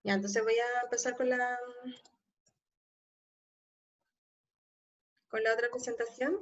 Ya, entonces voy a empezar con la otra presentación.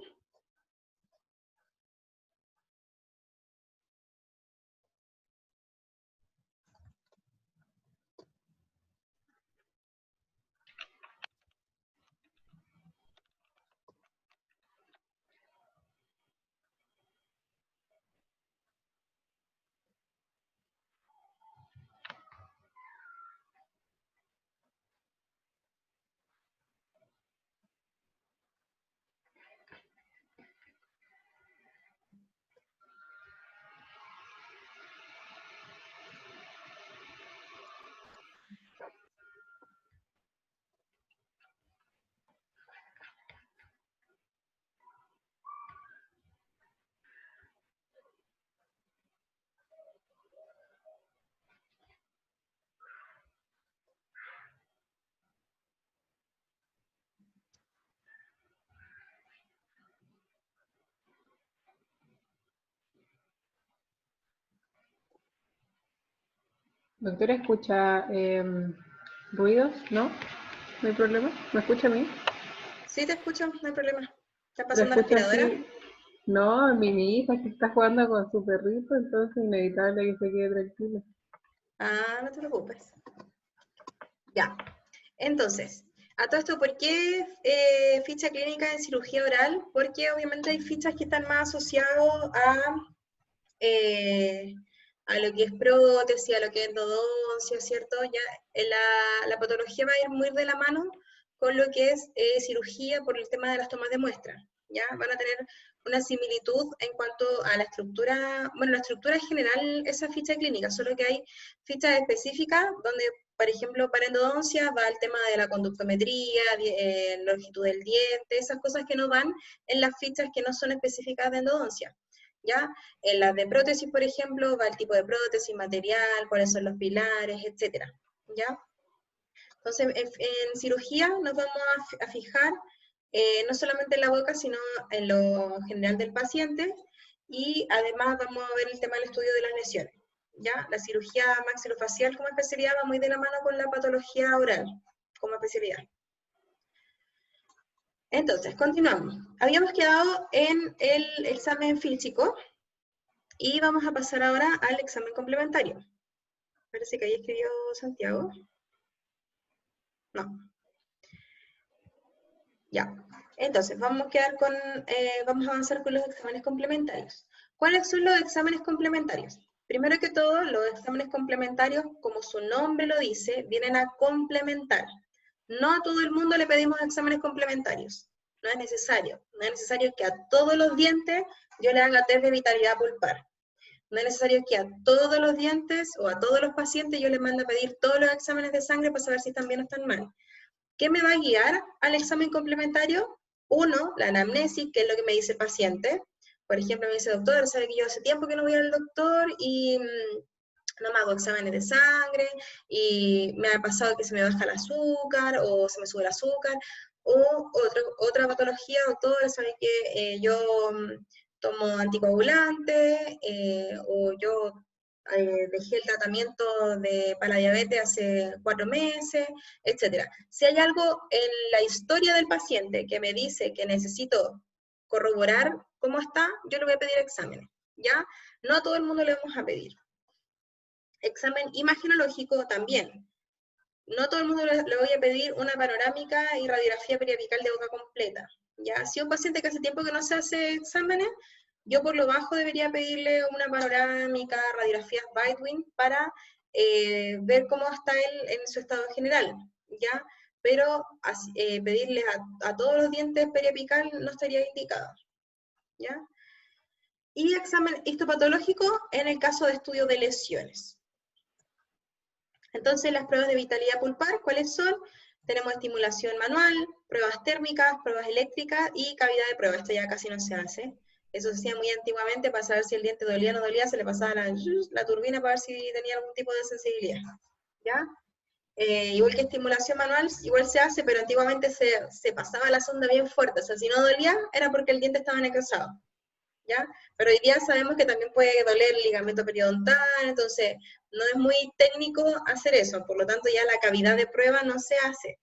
Doctora, ¿escucha ruidos? ¿No? ¿No hay problema? ¿Me escucha a mí? Sí, te escucho, no hay problema. ¿Está ¿Pero pasando la escucha aspiradora? así? No, mi hija que está jugando con su perrito, entonces es inevitable que se quede tranquila. Ah, no te preocupes. Ya. Entonces, a todo esto, ¿por qué ficha clínica en cirugía oral? Porque obviamente hay fichas que están más asociadas eh, a lo que es prótesis, a lo que es endodoncia, ¿cierto? Ya la patología va a ir muy de la mano con lo que es cirugía por el tema de las tomas de muestra, ¿ya? Van a tener una similitud en cuanto a la estructura, bueno, la estructura es general esa ficha clínica, solo que hay fichas específicas donde, por ejemplo, para endodoncia va el tema de la conductometría, longitud del diente, esas cosas que no van en las fichas que no son específicas de endodoncia, ¿ya? En las de prótesis, por ejemplo, va el tipo de prótesis, material, cuáles son los pilares, etcétera, ¿ya? Entonces, en cirugía nos vamos a fijar no solamente en la boca, sino en lo general del paciente, y además vamos a ver el tema del estudio de las lesiones, ¿ya? La cirugía maxilofacial como especialidad va muy de la mano con la patología oral como especialidad. Entonces, continuamos. Habíamos quedado en el examen físico, y vamos a pasar ahora al examen complementario. Parece que ahí escribió Santiago. No. Ya. Entonces, vamos a avanzar con los exámenes complementarios. ¿Cuáles son los exámenes complementarios? Primero que todo, los exámenes complementarios, como su nombre lo dice, vienen a complementar. No a todo el mundo le pedimos exámenes complementarios. No es necesario. No es necesario que a todos los dientes yo le haga test de vitalidad pulpar. No es necesario que a todos los dientes o a todos los pacientes yo les mande a pedir todos los exámenes de sangre para saber si están bien o están mal. ¿Qué me va a guiar al examen complementario? Uno, la anamnesis, que es lo que me dice el paciente. Por ejemplo, me dice, doctor, sabe que yo hace tiempo que no voy al doctor y no me hago exámenes de sangre y me ha pasado que se me baja el azúcar o se me sube el azúcar. O otra patología, doctor, sabe que yo tomo anticoagulante o yo dejé el tratamiento para la diabetes hace 4 meses, etc. Si hay algo en la historia del paciente que me dice que necesito corroborar cómo está, yo le voy a pedir exámenes, ¿ya? No a todo el mundo le vamos a pedir. Examen imagenológico también. No todo el mundo le voy a pedir una panorámica y radiografía periapical de boca completa, ¿ya? Si un paciente que hace tiempo que no se hace exámenes, yo por lo bajo debería pedirle una panorámica, radiografías Baldwin para ver cómo está él en su estado general, ¿ya? Pero pedirle a todos los dientes periapical no estaría indicado, ¿ya? Y examen histopatológico en el caso de estudio de lesiones. Entonces, las pruebas de vitalidad pulpar, ¿cuáles son? Tenemos estimulación manual, pruebas térmicas, pruebas eléctricas y cavidad de prueba. Esto ya casi no se hace. Eso se hacía muy antiguamente para saber si el diente dolía o no dolía, se le pasaba la turbina para ver si tenía algún tipo de sensibilidad. ¿Ya? Igual que estimulación manual, igual se hace, pero antiguamente se pasaba la sonda bien fuerte. O sea, si no dolía, era porque el diente estaba necrosado. ¿ya? Pero hoy día sabemos que también puede doler el ligamento periodontal, entonces no es muy técnico hacer eso, por lo tanto ya la cavidad de prueba no se hace.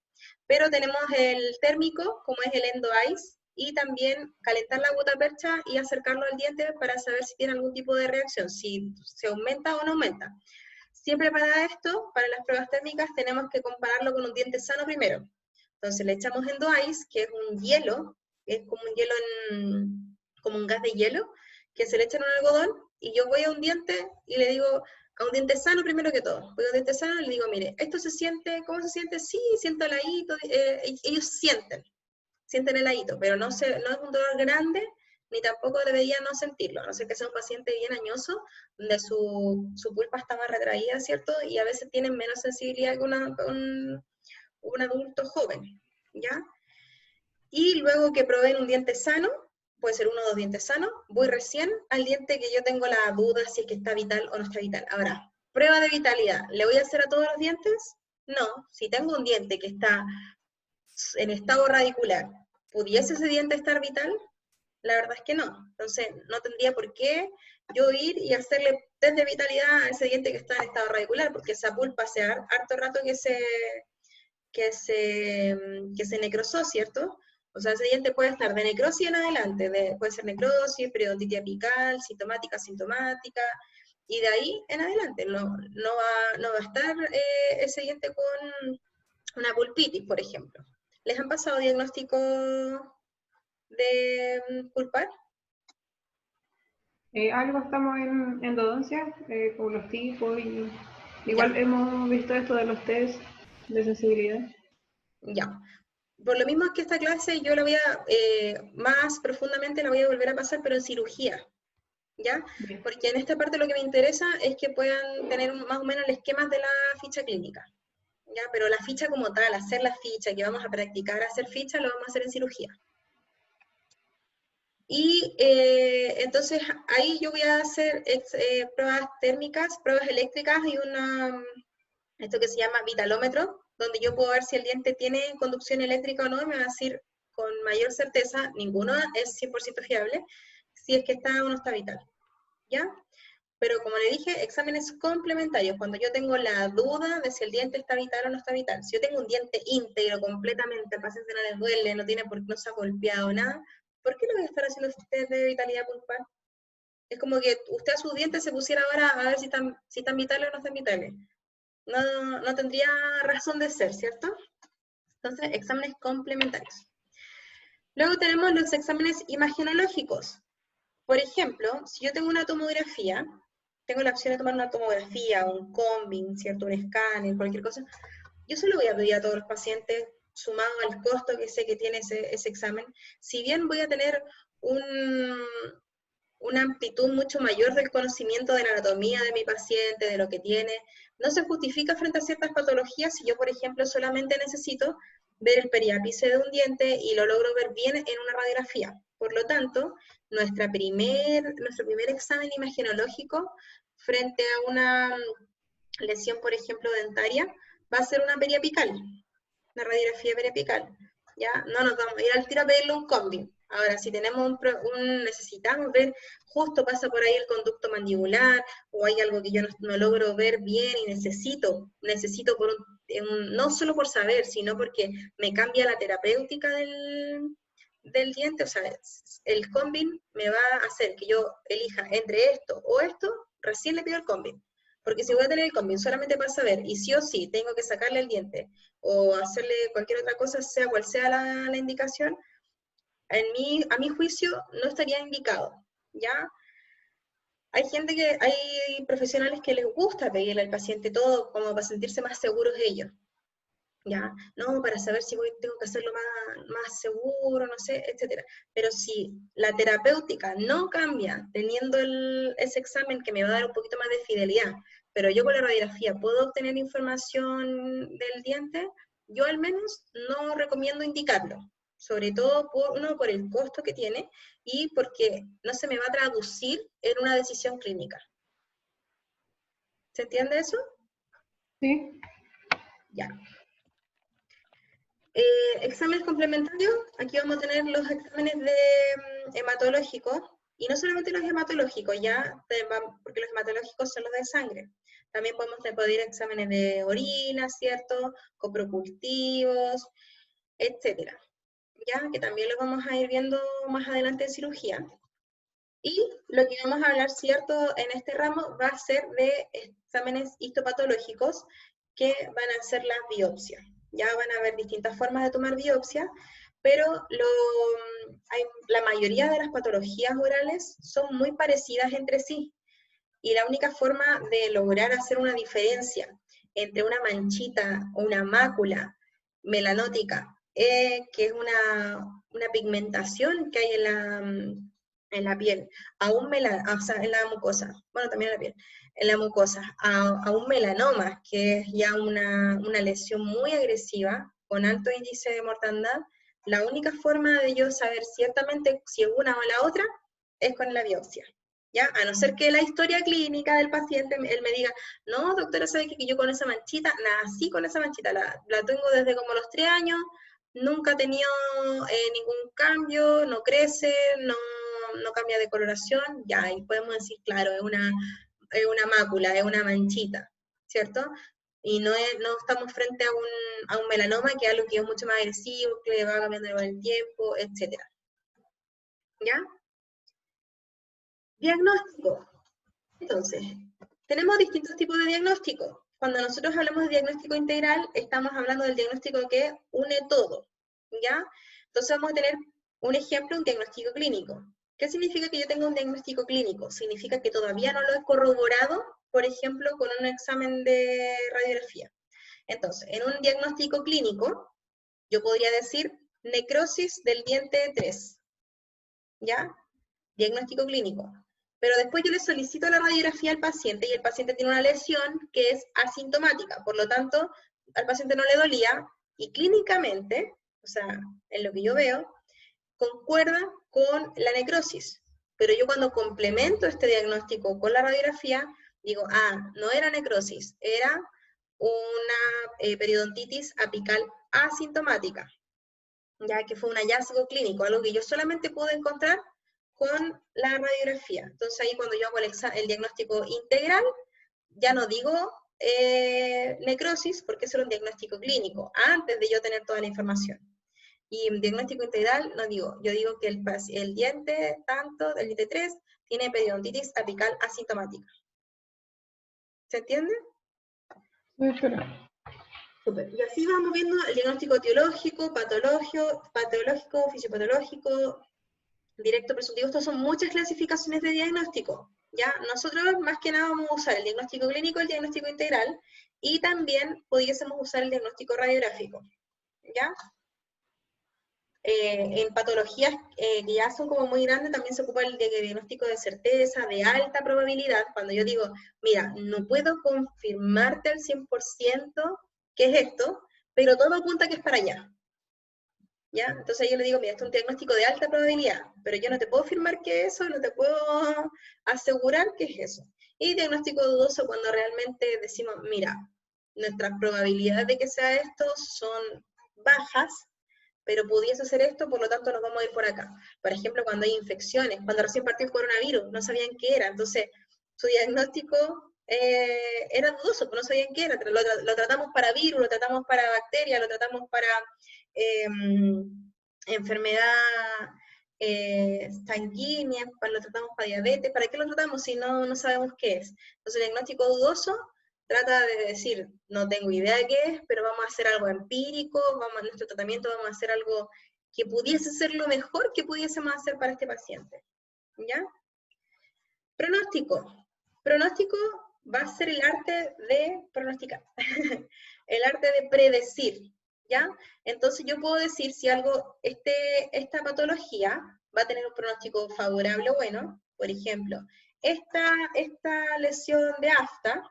Pero tenemos el térmico, como es el endo ice, y también calentar la gutapercha y acercarlo al diente para saber si tiene algún tipo de reacción, si se aumenta o no aumenta. Siempre para esto, para las pruebas térmicas, tenemos que compararlo con un diente sano primero. Entonces le echamos endo ice, que es un hielo, es como un hielo como un gas de hielo, que se le echa en un algodón, y yo voy a un diente y le digo, a un diente sano primero que todo, voy a un diente sano y le digo, mire, esto se siente, ¿cómo se siente? Sí, siento el ahito, ellos sienten el ahito, pero no es un dolor grande, ni tampoco debería no sentirlo, a no ser que sea un paciente bien añoso, donde su pulpa está más retraída, ¿cierto? Y a veces tienen menos sensibilidad que un adulto joven, ¿ya? Y luego que proveen un diente sano, puede ser uno o dos dientes sanos, voy recién al diente que yo tengo la duda si es que está vital o no está vital. Ahora, prueba de vitalidad, ¿le voy a hacer a todos los dientes? No, si tengo un diente que está en estado radicular, ¿pudiese ese diente estar vital? La verdad es que no. Entonces, no tendría por qué yo ir y hacerle test de vitalidad a ese diente que está en estado radicular, porque esa pulpa hace harto rato que se necrosó, ¿cierto? O sea, ese diente puede estar de necrosis en adelante, puede ser necrosis, periodontitis apical, sintomática, asintomática, y de ahí en adelante. No va a estar ese diente con una pulpitis, por ejemplo. ¿Les han pasado diagnóstico de pulpar? Algo estamos en endodoncia, con los tipos, y igual Ya, hemos visto esto de los test de sensibilidad. ya. Por lo mismo es que esta clase yo la voy a, más profundamente la voy a volver a pasar, pero en cirugía, ¿ya? Bien. Porque en esta parte lo que me interesa es que puedan tener más o menos el esquema de la ficha clínica, ¿ya? Pero la ficha como tal, hacer la ficha, que vamos a practicar hacer ficha, lo vamos a hacer en cirugía. Y entonces ahí yo voy a hacer pruebas térmicas, pruebas eléctricas y esto que se llama vitalómetro, donde yo puedo ver si el diente tiene conducción eléctrica o no, y me va a decir con mayor certeza, ninguno es 100% fiable, si es que está o no está vital, ¿ya? Pero como le dije, exámenes complementarios, cuando yo tengo la duda de si el diente está vital o no está vital. Si yo tengo un diente íntegro completamente, al paciente no le duele, no tiene por qué no se ha golpeado nada, ¿por qué no voy a estar haciendo test de vitalidad pulpar? Es como que usted a sus dientes se pusiera ahora a ver si están vitales o no están vitales. No tendría razón de ser, ¿cierto? Entonces, exámenes complementarios. Luego tenemos los exámenes imagenológicos. Por ejemplo, si yo tengo una tomografía, tengo la opción de tomar una tomografía, un combing, ¿cierto? Un escáner, cualquier cosa. Yo se lo voy a pedir a todos los pacientes, sumado al costo que sé que tiene ese examen. Si bien voy a tener una amplitud mucho mayor del conocimiento de la anatomía de mi paciente, de lo que tiene, no se justifica frente a ciertas patologías si yo, por ejemplo, solamente necesito ver el periápice de un diente y lo logro ver bien en una radiografía. Por lo tanto, nuestro primer examen imagenológico frente a una lesión, por ejemplo, dentaria, va a ser una periapical, una radiografía periapical. ¿Ya? No nos vamos a ir al tiro a pedirle un combi. Ahora, si tenemos necesitamos ver, justo pasa por ahí el conducto mandibular, o hay algo que yo no logro ver bien y necesito no solo por saber, sino porque me cambia la terapéutica del diente, o sea, el combi me va a hacer que yo elija entre esto o esto, recién le pido el combi. Porque si voy a tener el combi solamente para saber, y sí o sí tengo que sacarle el diente, o hacerle cualquier otra cosa, sea cual sea la indicación, a mi juicio no estaría indicado, ¿ya? Hay profesionales que les gusta pedirle al paciente todo como para sentirse más seguros de ellos, ¿ya? No, para saber si tengo que hacerlo más seguro, no sé, etcétera. Pero si la terapéutica no cambia teniendo ese examen que me va a dar un poquito más de fidelidad, pero yo con la radiografía puedo obtener información del diente, yo al menos no recomiendo indicarlo. Sobre todo por el costo que tiene y porque no se me va a traducir en una decisión clínica. ¿Se entiende eso? Sí. Ya. Exámenes complementarios, aquí vamos a tener los exámenes hematológicos, Y no solamente los hematológicos, porque los hematológicos son los de sangre. También podemos pedir exámenes de orina, ¿cierto? Coprocultivos, etcétera. Ya que también los vamos a ir viendo más adelante en cirugía. Y lo que vamos a hablar, ¿cierto?, en este ramo va a ser de exámenes histopatológicos que van a ser las biopsias. Ya van a haber distintas formas de tomar biopsia, pero la mayoría de las patologías orales son muy parecidas entre sí. Y la única forma de lograr hacer una diferencia entre una manchita o una mácula melanótica, que es una pigmentación que hay en la piel, o sea, en la mucosa, bueno, también en la piel, en la mucosa, a un melanoma, que es ya una lesión muy agresiva, con alto índice de mortandad. La única forma de yo saber ciertamente si es una o la otra es con la biopsia. ¿Ya? A no ser que la historia clínica del paciente, él me diga, no, doctora, ¿sabe que yo con esa manchita, nací con esa manchita, la tengo desde como los 3 años, nunca ha tenido ningún cambio, no crece, no cambia de coloración, ya, ahí podemos decir, claro, es una mácula, es una manchita, ¿cierto? Y no estamos frente a un melanoma, que es algo que es mucho más agresivo, que va cambiando con el tiempo, etc. ¿Ya? Diagnóstico. Entonces, tenemos distintos tipos de diagnóstico. Cuando nosotros hablamos de diagnóstico integral, estamos hablando del diagnóstico que une todo, ¿ya? Entonces vamos a tener un ejemplo, un diagnóstico clínico. ¿Qué significa que yo tenga un diagnóstico clínico? Significa que todavía no lo he corroborado, por ejemplo, con un examen de radiografía. Entonces, en un diagnóstico clínico, yo podría decir necrosis del diente 3, ¿ya? Diagnóstico clínico. Pero después yo le solicito la radiografía al paciente y el paciente tiene una lesión que es asintomática, por lo tanto, al paciente no le dolía y clínicamente, o sea, en lo que yo veo, concuerda con la necrosis. Pero yo cuando complemento este diagnóstico con la radiografía, digo, no era necrosis, era una periodontitis apical asintomática, ya que fue un hallazgo clínico, algo que yo solamente pude encontrar con la radiografía. Entonces ahí cuando yo hago el diagnóstico integral, ya no digo necrosis, porque eso era un diagnóstico clínico, antes de yo tener toda la información. Y en diagnóstico integral no digo, yo digo que el diente, tanto, del diente 3, tiene periodontitis apical asintomática. ¿Se entiende? Muy chulo. Super. Y así vamos viendo el diagnóstico etiológico, patológico, fisiopatológico, directo presuntivo. Estas son muchas clasificaciones de diagnóstico. ¿Ya? Nosotros más que nada vamos a usar el diagnóstico clínico, el diagnóstico integral, y también pudiésemos usar el diagnóstico radiográfico. ¿Ya? En patologías que ya son como muy grandes, también se ocupa el diagnóstico de certeza, de alta probabilidad, cuando yo digo, mira, no puedo confirmarte al 100% qué es esto, pero todo apunta que es para allá. ¿Ya? Entonces yo le digo, mira, esto es un diagnóstico de alta probabilidad, pero yo no te puedo afirmar que es eso, no te puedo asegurar que es eso. Y diagnóstico dudoso cuando realmente decimos, mira, nuestras probabilidades de que sea esto son bajas, pero pudiese ser esto, por lo tanto nos vamos a ir por acá. Por ejemplo, cuando hay infecciones, cuando recién partió el coronavirus, no sabían qué era, entonces su diagnóstico era dudoso, pues no sabían qué era, lo tratamos para virus, lo tratamos para bacterias, lo tratamos para enfermedad sanguínea, lo tratamos para diabetes, ¿para qué lo tratamos si no sabemos qué es? Entonces el diagnóstico dudoso trata de decir, no tengo idea de qué es, pero vamos a hacer algo empírico, nuestro tratamiento vamos a hacer algo que pudiese ser lo mejor que pudiésemos hacer para este paciente. ¿Ya? Pronóstico. Pronóstico va a ser el arte de pronosticar, el arte de predecir, ¿ya? Entonces yo puedo decir si esta patología va a tener un pronóstico favorable o bueno. Por ejemplo, esta lesión de afta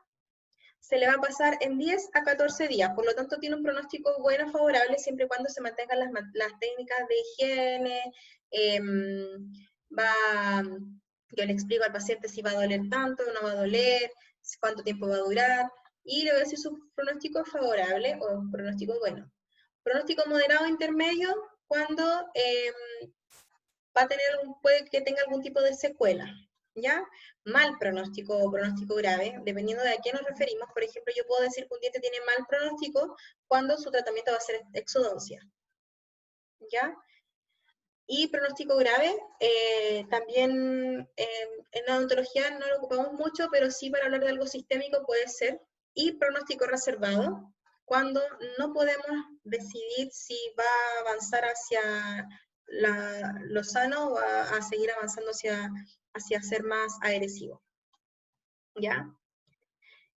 se le va a pasar en 10 a 14 días, por lo tanto tiene un pronóstico bueno, favorable, siempre y cuando se mantengan las técnicas de higiene, yo le explico al paciente si va a doler tanto, no va a doler, cuánto tiempo va a durar, y le voy a decir su pronóstico favorable o un pronóstico bueno. Pronóstico moderado intermedio, cuando va a tener puede que tenga algún tipo de secuela, ¿ya? Mal pronóstico o pronóstico grave, dependiendo de a qué nos referimos. Por ejemplo, yo puedo decir que un diente tiene mal pronóstico cuando su tratamiento va a ser exodoncia, ¿ya? Y pronóstico grave, también en la odontología no lo ocupamos mucho, pero sí para hablar de algo sistémico puede ser. Y pronóstico reservado, cuando no podemos decidir si va a avanzar hacia lo sano o va a seguir avanzando hacia ser más agresivo. ¿Ya?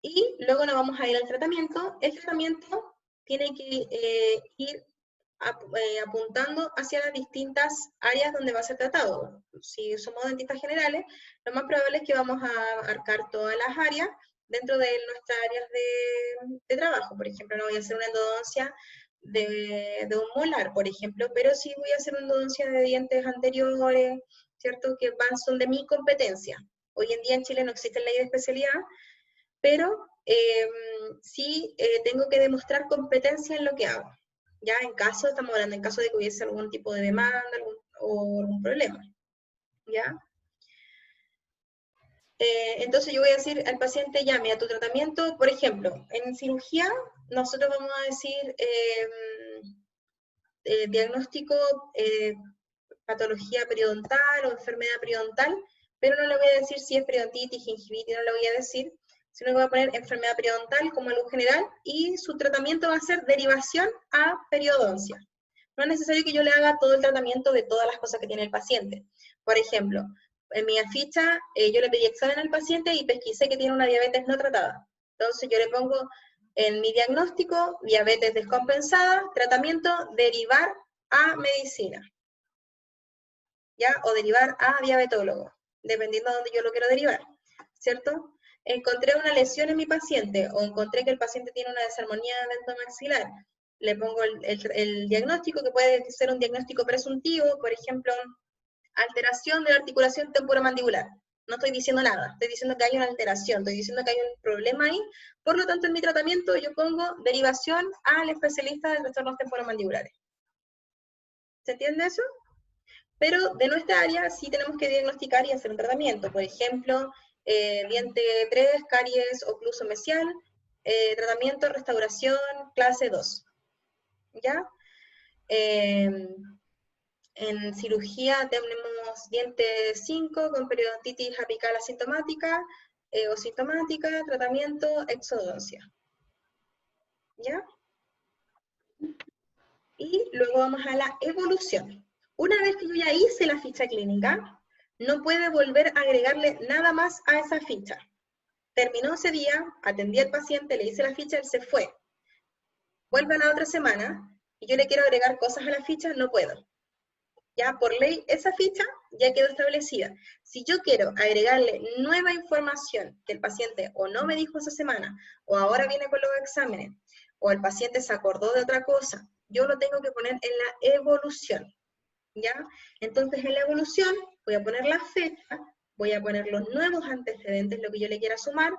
Y luego nos vamos a ir al tratamiento. El tratamiento tiene que ir apuntando hacia las distintas áreas donde va a ser tratado. Si somos dentistas generales, lo más probable es que vamos a abarcar todas las áreas dentro de nuestras áreas de trabajo. Por ejemplo, no voy a hacer una endodoncia de un molar, por ejemplo, pero sí voy a hacer una endodoncia de dientes anteriores, ¿cierto? Que son de mi competencia. Hoy en día en Chile no existe ley de especialidad, pero sí tengo que demostrar competencia en lo que hago. Ya estamos hablando en caso de que hubiese algún tipo de demanda o algún problema. ¿Ya? Entonces yo voy a decir al paciente, ya, mira, tu tratamiento, por ejemplo, en cirugía, nosotros vamos a decir diagnóstico, patología periodontal o enfermedad periodontal, pero no le voy a decir si es periodontitis, gingivitis, no le voy a decir, sino que voy a poner enfermedad periodontal como algo general, y su tratamiento va a ser derivación a periodoncia. No es necesario que yo le haga todo el tratamiento de todas las cosas que tiene el paciente. Por ejemplo, en mi ficha yo le pedí examen al paciente y pesquisé que tiene una diabetes no tratada. Entonces yo le pongo en mi diagnóstico, diabetes descompensada, tratamiento, derivar a medicina. ¿Ya? O derivar a diabetólogo, dependiendo de dónde yo lo quiero derivar, ¿cierto? Encontré una lesión en mi paciente, o encontré que el paciente tiene una desarmonía dentomaxilar, le pongo el diagnóstico, que puede ser un diagnóstico presuntivo, por ejemplo, alteración de la articulación temporomandibular. No estoy diciendo nada, estoy diciendo que hay una alteración, estoy diciendo que hay un problema ahí, por lo tanto en mi tratamiento yo pongo derivación al especialista de trastornos temporomandibulares. ¿Se entiende eso? Pero de nuestra área sí tenemos que diagnosticar y hacer un tratamiento. Por ejemplo, diente 3, caries ocluso mesial, tratamiento, restauración, clase 2. ¿Ya? En cirugía tenemos diente 5 con periodontitis apical asintomática o sintomática, tratamiento, exodoncia. ¿Ya? Y luego vamos a la evolución. Una vez que yo ya hice la ficha clínica, no puede volver a agregarle nada más a esa ficha. Terminó ese día, atendí al paciente, le hice la ficha, él se fue. Vuelve a la otra semana y yo le quiero agregar cosas a la ficha, no puedo. Ya por ley, esa ficha ya quedó establecida. Si yo quiero agregarle nueva información que el paciente o no me dijo esa semana, o ahora viene con los exámenes, o el paciente se acordó de otra cosa, yo lo tengo que poner en la evolución. ¿Ya? Entonces en la evolución voy a poner la fecha, voy a poner los nuevos antecedentes, lo que yo le quiera sumar,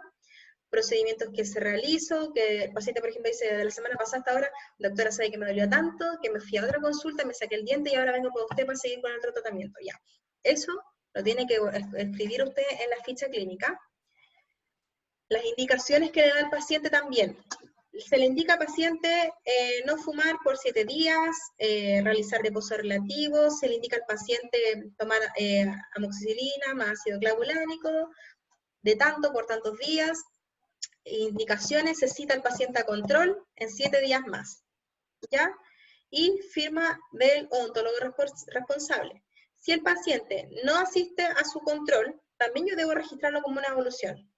procedimientos que se realizó, que el paciente, por ejemplo, dice, de la semana pasada hasta ahora, doctora, sabe que me dolió tanto, que me fui a otra consulta, me saqué el diente y ahora vengo con usted para seguir con el otro tratamiento. Ya. Eso lo tiene que escribir usted en la ficha clínica. Las indicaciones que le da el paciente también. Se le indica al paciente no fumar por 7 días, realizar reposo relativo, se le indica al paciente tomar amoxicilina más ácido clavulánico, de tanto por tantos días. Indicaciones, se cita al paciente a control en 7 días más, ¿ya? Y firma del odontólogo responsable. Si el paciente no asiste a su control, también yo debo registrarlo como una evolución,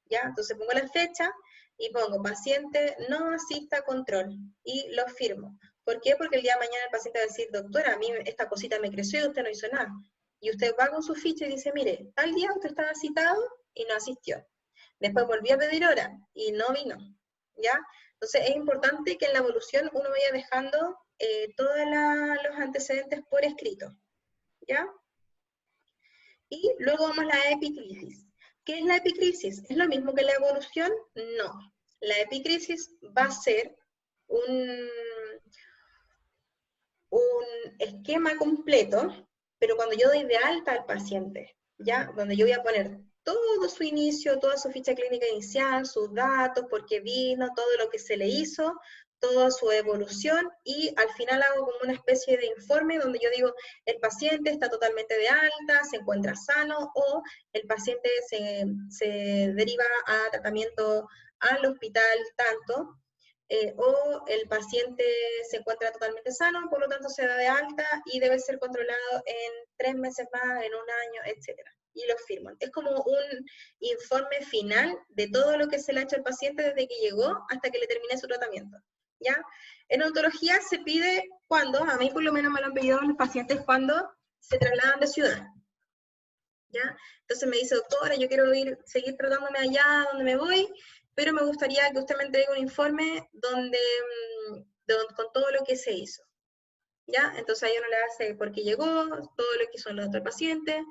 ¿ya? Entonces pongo la fecha y pongo paciente no asista a control y lo firmo. ¿Por qué? Porque el día de mañana el paciente va a decir, doctora, a mí esta cosita me creció y usted no hizo nada. Y usted va con su ficha y dice, mire, tal día usted estaba citado y no asistió. Después volví a pedir hora y no vino, ¿ya? Entonces es importante que en la evolución uno vaya dejando todos los antecedentes por escrito, ¿ya? Y luego vamos a la epicrisis. ¿Qué es la epicrisis? ¿Es lo mismo que la evolución? No. La epicrisis va a ser un esquema completo pero cuando yo doy de alta al paciente, ¿ya? Donde yo voy a poner todo su inicio, toda su ficha clínica inicial, sus datos, por qué vino, todo lo que se le hizo, toda su evolución, y al final hago como una especie de informe donde yo digo, el paciente está totalmente de alta, se encuentra sano, o el paciente se deriva a tratamiento al hospital tanto, o el paciente se encuentra totalmente sano, por lo tanto se da de alta y debe ser controlado en 3 meses más, en un año, etc. Y lo firman. Es como un informe final de todo lo que se le ha hecho al paciente desde que llegó hasta que le termine su tratamiento. ¿Ya? En odontología se pide cuando, a mí por lo menos me lo han pedido los pacientes cuando se trasladan de ciudad. ¿Ya? Entonces me dice, doctora, yo quiero seguir tratándome allá donde me voy, pero me gustaría que usted me entregue un informe con todo lo que se hizo. ¿Ya? Entonces ahí uno le hace por qué llegó, todo lo que hizo el otro paciente,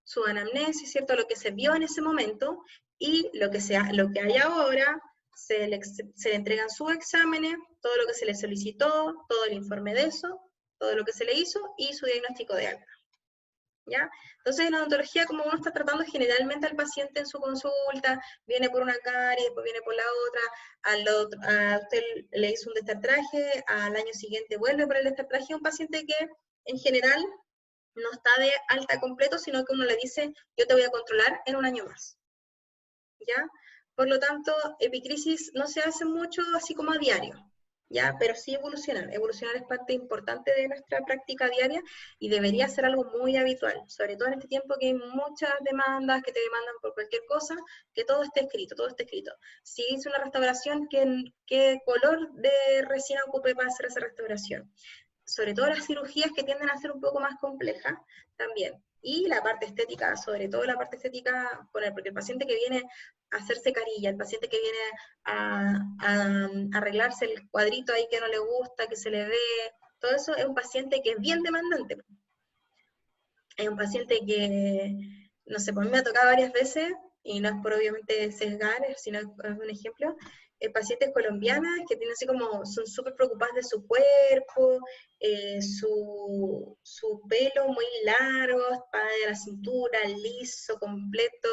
su anamnesis, ¿cierto? Lo que se vio en ese momento, y lo que hay ahora, se le entregan sus exámenes, todo lo que se le solicitó, todo el informe de eso, todo lo que se le hizo, y su diagnóstico de alta. ¿Ya? Entonces, en odontología, como uno está tratando generalmente al paciente en su consulta, viene por una carie, después viene por la otra, a usted le hizo un destartraje, al año siguiente vuelve por el destartraje, un paciente que en general no está de alta completo, sino que uno le dice, yo te voy a controlar en un año más. ¿Ya? Por lo tanto, epicrisis no se hace mucho así como a diario, ¿ya? Pero sí evolucionar. Evolucionar es parte importante de nuestra práctica diaria y debería ser algo muy habitual, sobre todo en este tiempo que hay muchas demandas, que te demandan por cualquier cosa, que todo esté escrito, todo esté escrito. Si hice una restauración, ¿qué color de resina ocupé para hacer esa restauración? Sobre todo las cirugías que tienden a ser un poco más complejas también. Y la parte estética, sobre todo la parte estética, porque el paciente que viene a hacerse carilla, el paciente que viene a arreglarse el cuadrito ahí que no le gusta, que se le ve, todo eso es un paciente que es bien demandante. Es un paciente que, no sé, pues a mí me ha tocado varias veces, y no es por obviamente sesgar, sino es un ejemplo, pacientes colombianas que tienen así como, son súper preocupadas de su cuerpo, su pelo muy largo, espada de la cintura, liso, completo,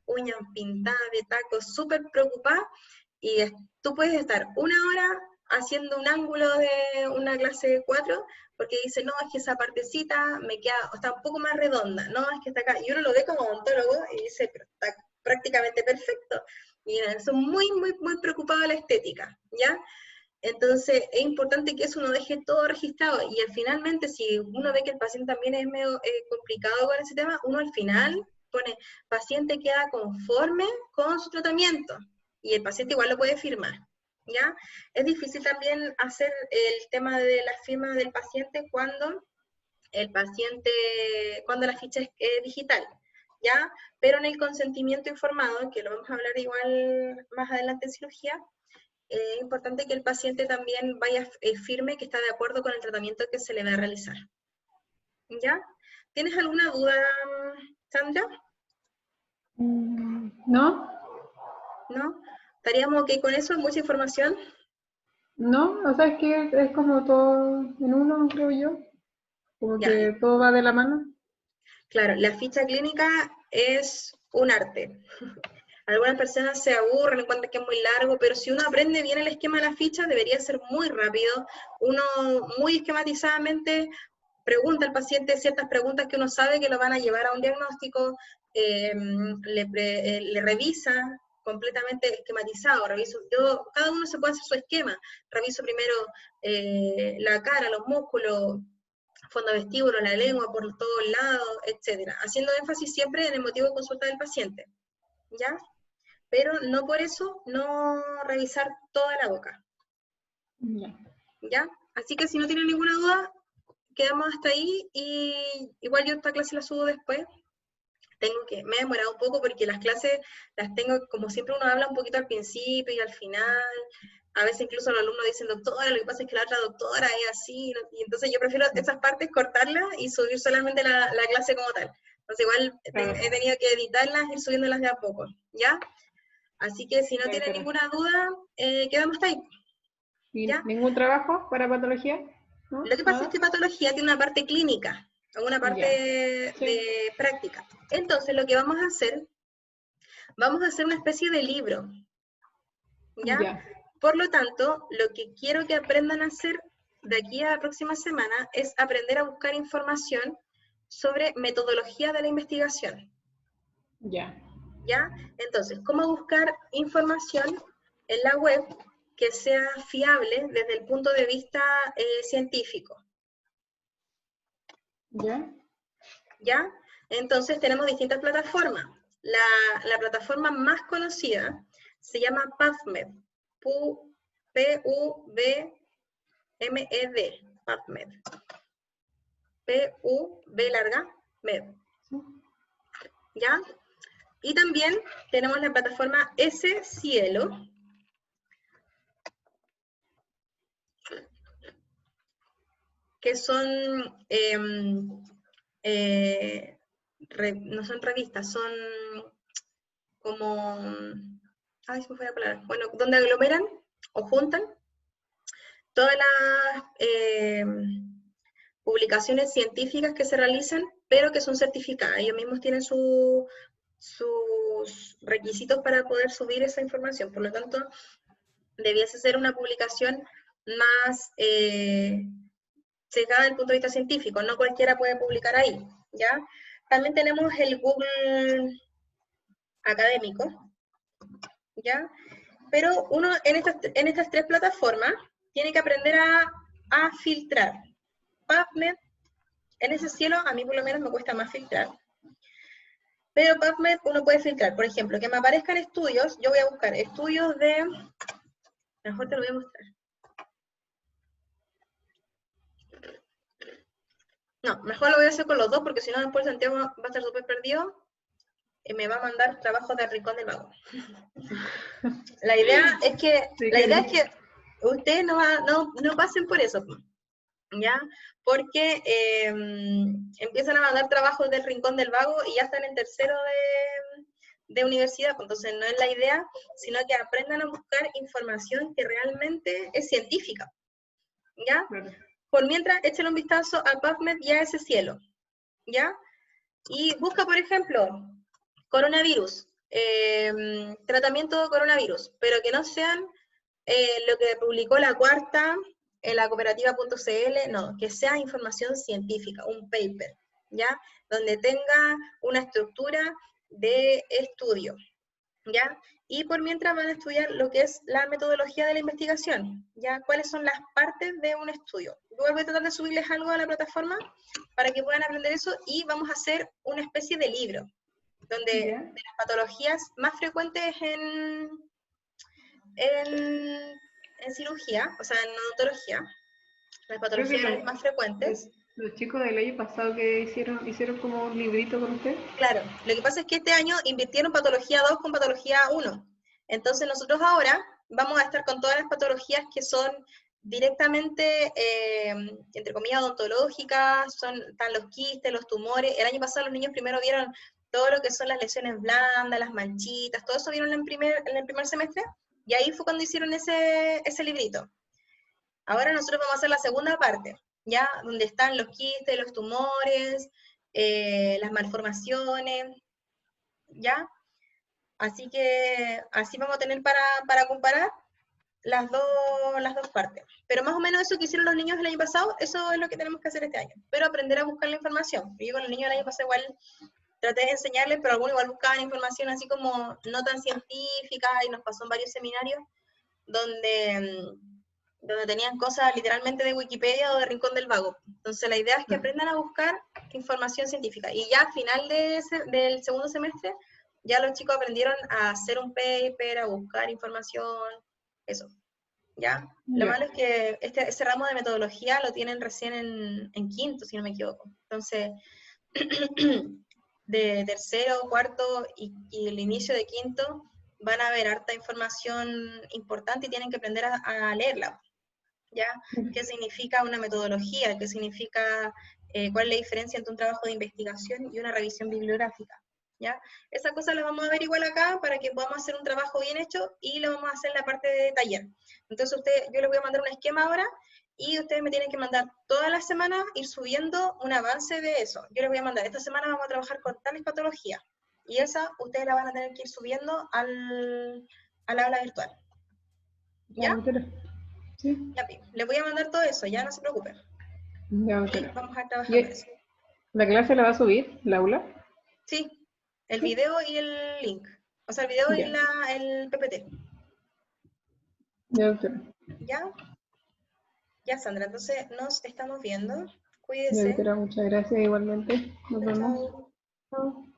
uñas pintadas de tacos, súper preocupadas, y tú puedes estar una hora haciendo un ángulo de una clase 4, porque dice, no, es que esa partecita me queda, está un poco más redonda, no, es que está acá, y uno lo ve como odontólogo y dice, pero está prácticamente perfecto, y son muy, muy, muy preocupados de la estética, ¿ya? Entonces es importante que eso uno deje todo registrado, y finalmente si uno ve que el paciente también es medio complicado con ese tema, uno al final pone, paciente queda conforme con su tratamiento, y el paciente igual lo puede firmar, ¿ya? Es difícil también hacer el tema de la firma del paciente cuando cuando la ficha es digital, ¿ya? Pero en el consentimiento informado, que lo vamos a hablar igual más adelante en cirugía, es importante que el paciente también vaya firme que está de acuerdo con el tratamiento que se le va a realizar. ¿Ya? ¿Tienes alguna duda, Sandra? No, ¿No? ¿Estaríamos ok con eso? ¿Mucha información? no, o sea, es que es como todo en uno, creo yo. Como Ya, que todo va de la mano. claro, la ficha clínica es un arte. Algunas personas se aburren, encuentran que es muy largo, pero si uno aprende bien el esquema de la ficha, debería ser muy rápido. Uno muy esquematizadamente pregunta al paciente ciertas preguntas que uno sabe que lo van a llevar a un diagnóstico, le revisa completamente esquematizado. Cada uno se puede hacer su esquema. Reviso primero la cara, los músculos, fondo vestíbulo, la lengua por todos lados, etcétera, haciendo énfasis siempre en el motivo de consulta del paciente, ¿ya? Pero no por eso no revisar toda la boca, Ya. ¿ya? Así que si no tienen ninguna duda, quedamos hasta ahí, y igual yo esta clase la subo después. Me he demorado un poco porque las clases las tengo, como siempre uno habla un poquito al principio y al final, a veces incluso los alumnos dicen, doctora, lo que pasa es que la otra doctora es así, ¿no? Y entonces yo prefiero esas partes cortarlas y subir solamente la clase como tal. Entonces igual he tenido que editarlas y ir subiéndolas de a poco, ¿ya? Así que si no tienen ninguna duda, quedamos hasta ahí, ¿Y ¿ya? ningún trabajo para patología? ¿No? Lo que pasa es ¿Nada? que patología tiene una parte clínica, alguna parte Ya. Sí. de práctica. Entonces, lo que vamos a hacer una especie de libro, ¿ya? Ya. Por lo tanto, lo que quiero que aprendan a hacer de aquí a la próxima semana es aprender a buscar información sobre metodología de la investigación, Ya. ¿ya? Entonces, ¿cómo buscar información en la web que sea fiable desde el punto de vista científico? Ya. ¿Ya? Entonces tenemos distintas plataformas. La plataforma más conocida se llama PubMed, P-U-B-M-E-D, PubMed, P-U-B larga, med, ¿ya? Y también tenemos la plataforma SCielo, que son, no son revistas, son como, ay, se me fue la palabra, bueno, donde aglomeran o juntan todas las publicaciones científicas que se realizan, pero que son certificadas. Ellos mismos tienen sus requisitos para poder subir esa información. Por lo tanto, debiese ser una publicación más sesgada desde el punto de vista científico. No cualquiera puede publicar ahí, ¿ya? También tenemos el Google académico, ¿ya? Pero uno en estas tres plataformas tiene que aprender a filtrar. PubMed, en ese cielo a mí por lo menos me cuesta más filtrar. Pero PubMed uno puede filtrar, por ejemplo, que me aparezcan estudios, yo voy a buscar estudios de, mejor te lo voy a mostrar. No, mejor lo voy a hacer con los dos porque si no después Santiago va a estar súper perdido y me va a mandar trabajos del Rincón del Vago. La idea es que ustedes no pasen por eso, ¿ya? Porque empiezan a mandar trabajos del Rincón del Vago y ya están en tercero de universidad, pues entonces no es la idea, sino que aprendan a buscar información que realmente es científica, ¿ya? Claro. Por mientras, échale un vistazo a PubMed y a SCielo, ¿ya? Y busca, por ejemplo, coronavirus, tratamiento de coronavirus, pero que no sean lo que publicó la Cuarta en la cooperativa.cl, no, que sea información científica, un paper, ¿ya? Donde tenga una estructura de estudio, ¿ya? Y por mientras van a estudiar lo que es la metodología de la investigación, ¿ya? ¿Cuáles son las partes de un estudio? Luego voy a tratar de subirles algo a la plataforma para que puedan aprender eso y vamos a hacer una especie de libro, donde de las patologías más frecuentes en cirugía, o sea, en odontología, las patologías más frecuentes. Los chicos del año pasado que hicieron como un librito con usted. Claro, lo que pasa es que este año invirtieron patología 2 con patología 1. Entonces nosotros ahora vamos a estar con todas las patologías que son directamente, entre comillas, odontológicas, están los quistes, los tumores. El año pasado los niños primero vieron todo lo que son las lesiones blandas, las manchitas, todo eso vieron en el primer semestre, y ahí fue cuando hicieron ese librito. Ahora nosotros vamos a hacer la segunda parte, ¿ya? Donde están los quistes, los tumores, las malformaciones, ¿ya? Así que así vamos a tener para comparar las dos partes. Pero más o menos eso que hicieron los niños el año pasado, eso es lo que tenemos que hacer este año. Pero aprender a buscar la información. Yo con los niños el año pasado igual traté de enseñarles, pero algunos igual buscaban información así como no tan científica, y nos pasó en varios seminarios donde tenían cosas literalmente de Wikipedia o de Rincón del Vago. Entonces la idea es que aprendan a buscar información científica. Y ya al final del segundo semestre, ya los chicos aprendieron a hacer un paper, a buscar información, eso. ¿Ya? Lo malo es que ese ramo de metodología lo tienen recién en quinto, si no me equivoco. Entonces, de tercero, cuarto y el inicio de quinto, van a ver harta información importante y tienen que aprender a leerla, ¿ya? ¿Qué significa una metodología? ¿Qué significa, cuál es la diferencia entre un trabajo de investigación y una revisión bibliográfica? ¿Ya? Esa cosa la vamos a ver igual acá para que podamos hacer un trabajo bien hecho y lo vamos a hacer en la parte de taller. Entonces yo les voy a mandar un esquema ahora y ustedes me tienen que mandar todas las semanas, ir subiendo un avance de eso. Yo les voy a mandar, esta semana vamos a trabajar con tales patologías, y esa ustedes la van a tener que ir subiendo al aula virtual. ¿Ya? doctora. Sí, Ya, les voy a mandar todo eso, ya no se preocupen. ya, Y doctora. vamos a trabajar ¿Y con eso. la clase la va a subir, la aula? Sí, el Sí. video y el link. O sea, el video y Ya, el PPT. ya, doctora. ¿Ya? Ya, Sandra, entonces nos estamos viendo. Ya, Cuídese. doctora, muchas gracias igualmente. Nos Chao, vemos. chao. Chao.